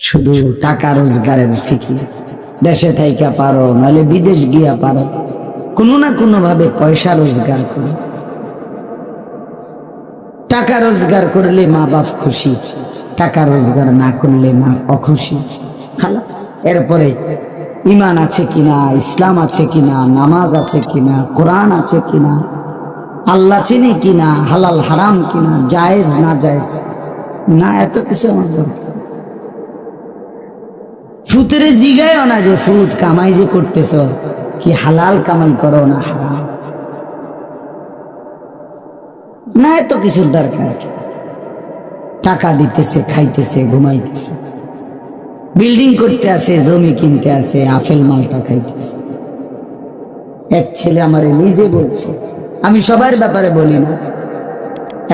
শুধু টাকা রোজগারের ফিকির। দেশে থাইকা পারো, নাহলে বিদেশ গিয়া পারো, কোনো না কোনো ভাবে পয়সা রোজগার করো। টাকা রোজগার করলে মা বাপ খুশি, টাকা রোজগার না করলে মা অখুশি। খালাস। এরপরে ইমান আছে কিনা, ইসলাম আছে কিনা, নামাজ আছে কিনা, কোরআন আছে কিনা, আল্লাহ চিনি কিনা, হালাল হারাম কিনা, জায়েজ না জায়েজ না, এত কিছু আমার দরকার। ফুতেরে জিগায়ও না যে ফুট কামাই যে করতেছ, কি হালাল কামাই করো না হারাম, না এত কিছুর দরকার। টাকা দিতেছে, খাইতেছে, ঘুমাইতেছে, বিল্ডিং করতে আছে, জমি কিনতে আছে, আপেল মালটা খাইতেছে। এক ছেলে আমারে নিজে বলছে, আমি সবার ব্যাপারে বলি না,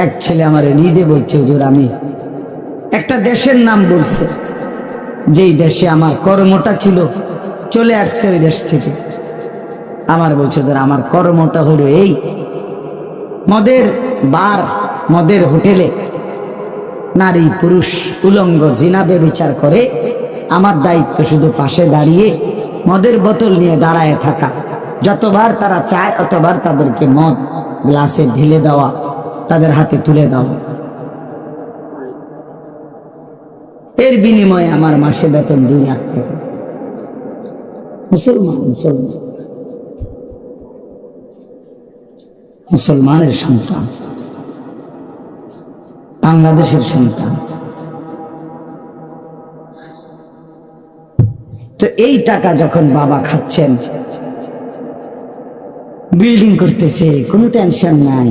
এক ছেলে আমারে নিজে বলছে, হুজুর আমি একটা দেশের নাম বলছে, যেই দেশে আমার কর্মটা ছিল, চলে আসছে ওই দেশ থেকে। আমার বলছে হুজুর আমার কর্মটা হলো এই, মদের বার, মদের হোটেলে নারী পুরুষ উলঙ্গ জিনাবে বিচার করে, আমার দায়িত্ব শুধু পাশে দাঁড়িয়ে মদের বোতল নিয়ে দাঁড়ায় থাকা, যতবার তারা চায় ততবার তাদেরকে মদ গ্লাসে ঢেলে দেওয়া, তাদের হাতে তুলে দেওয়া। এর বিনিময়ে আমার মাসে বেতন 2 লাখ টাকা। মুসলমানের সন্তান, বাংলাদেশের সন্তান। তো এই টাকা যখন বাবা খাচ্ছেন, বিল্ডিং করতেছে, কোনো টেনশন নাই।